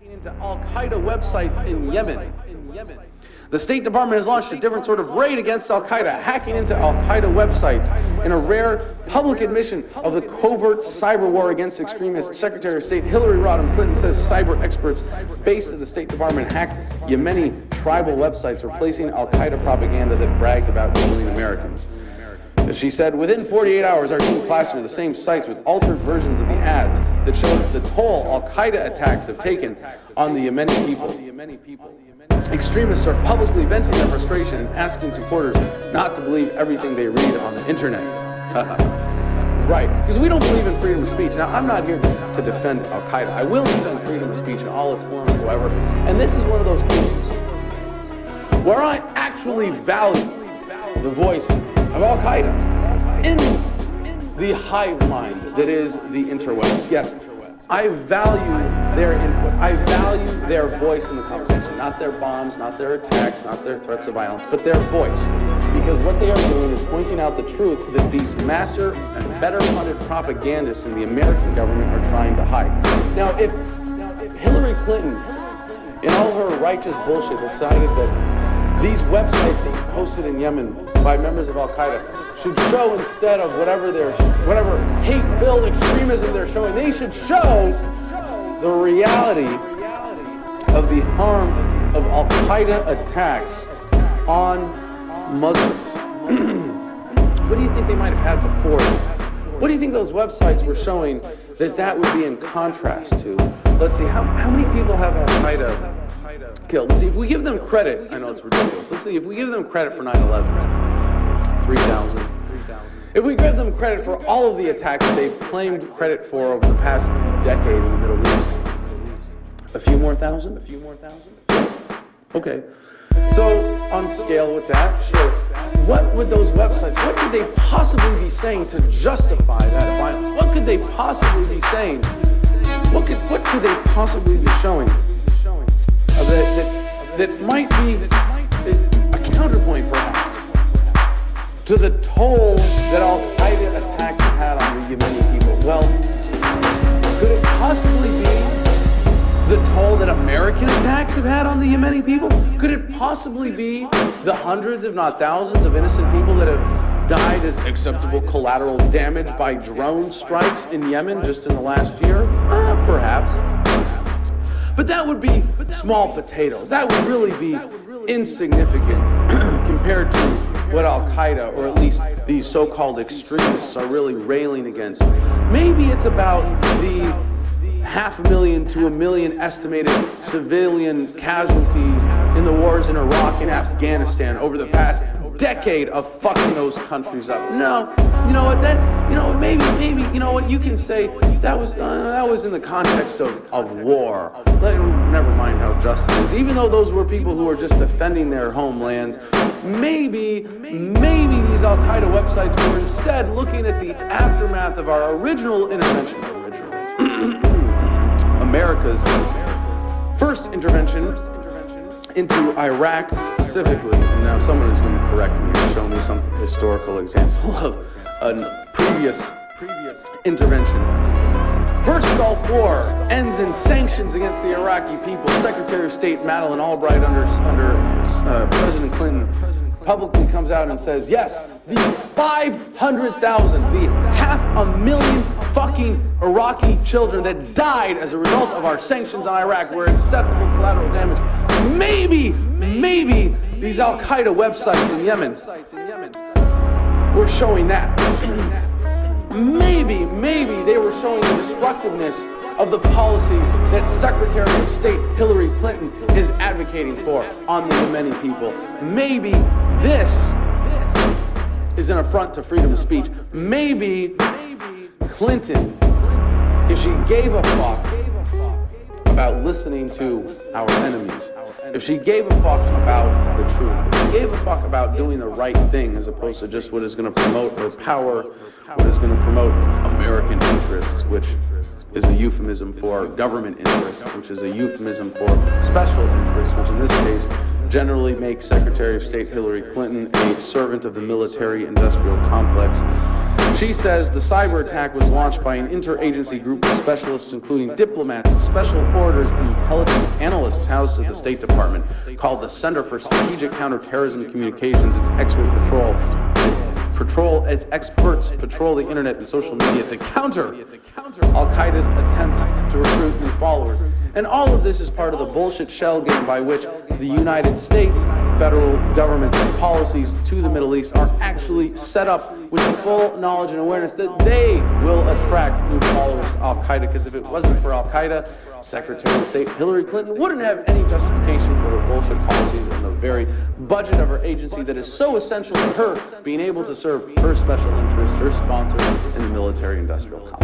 into Al-Qaeda websites in Yemen. The State Department has launched a different sort of raid against Al-Qaeda, hacking into Al-Qaeda websites in a rare public admission of the covert cyber war against extremists. Secretary of State Hillary Rodham Clinton says cyber experts based at the State Department hacked Yemeni tribal websites, replacing Al-Qaeda propaganda that bragged about killing Americans. As she said, within 48 hours, our team plastered the same sites with altered versions of the ads that showed the toll Al-Qaeda attacks have taken on the Yemeni people. Extremists are publicly venting their frustration and asking supporters not to believe everything they read on the internet. Right, because we don't believe in freedom of speech. Now, I'm not here to defend Al-Qaeda. I will defend freedom of speech in all its forms, however, and this is one of those cases where I actually value the voice of Al-Qaeda in the hive mind that is the interwebs. Yes, I value their input. I value their voice in the conversation, not their bombs, not their attacks, not their threats of violence, but their voice. Because what they are doing is pointing out the truth that these master and better funded propagandists in the American government are trying to hide. Now, if Hillary Clinton, in all her righteous bullshit, decided that these websites hosted in Yemen by members of Al-Qaeda should show, instead of whatever hate-filled extremism they're showing, they should show the reality of the harm of Al-Qaeda attacks on Muslims. What do you think they might have had before? What do you think those websites were showing that would be in contrast to? Let's see, how many people have Al-Qaeda killed? Let's see, if we give them credit, I know it's ridiculous, let's see, if we give them credit for 9/11, 3,000. If we give them credit for all of the attacks they've claimed credit for over the past decade in the Middle East, a few more thousand? Okay. So, on scale with that, sure. What would those websites, what could they possibly be saying to justify that violence? What could they possibly be saying? What could they possibly be showing that might be a counterpoint, perhaps, to the toll that Al-Qaeda attacks have had on the Yemeni people? Well, could it possibly be the toll that American attacks have had on the Yemeni people? Could it possibly be the hundreds, if not thousands, of innocent people that have died as acceptable collateral damage by drone strikes in Yemen just in the last year? Perhaps. But that would be small potatoes. That would really be insignificant compared to what Al-Qaeda, or at least these so-called extremists, are really railing against. Maybe it's about the 500,000 to 1 million estimated civilian casualties in the wars in Iraq and Afghanistan over the past decade of fucking those countries up. No, you know what? Maybe, you know what? You can say that was in the context of war. Never mind how just it is. Even though those were people who were just defending their homelands, maybe these Al-Qaeda websites were instead looking at the aftermath of our original intervention. America's first intervention into Iraq specifically. And now someone is going to correct me and show me some historical example of a previous intervention. First Gulf War ends in sanctions against the Iraqi people. Secretary of State Madeleine Albright under President Clinton publicly comes out and says, yes, the 500,000, the 500,000 fucking Iraqi children that died as a result of our sanctions on Iraq were acceptable collateral damage. Maybe these Al-Qaeda websites in Yemen were showing that. Maybe they were showing the destructiveness of the policies that Secretary of State Hillary Clinton is advocating for on the Yemeni people. Maybe this is an affront to freedom of speech. Maybe Clinton, if she gave a fuck about listening to our enemies, if she gave a fuck about the truth, if she gave a fuck about doing the right thing as opposed to just what is going to promote her power, what is going to promote American interests, which is a euphemism for government interests, which is a euphemism for special interests, which in this case generally makes Secretary of State Hillary Clinton a servant of the military-industrial complex. She says the cyber attack was launched by an interagency group of specialists, including diplomats, special orders, and intelligence analysts housed at the State Department, called the Center for Strategic Counterterrorism Communications. Its experts patrol the internet and social media to counter Al-Qaeda's attempts to recruit new followers. And all of this is part of the bullshit shell game by which the United States federal government's policies to the Middle East are actually set up with the full knowledge and awareness that they will attract new followers to Al-Qaeda, because if it wasn't for Al-Qaeda, Secretary of State Hillary Clinton wouldn't have any justification for her bullshit policies and the very budget of her agency that is so essential to her being able to serve her special interests, her sponsors in the military-industrial complex.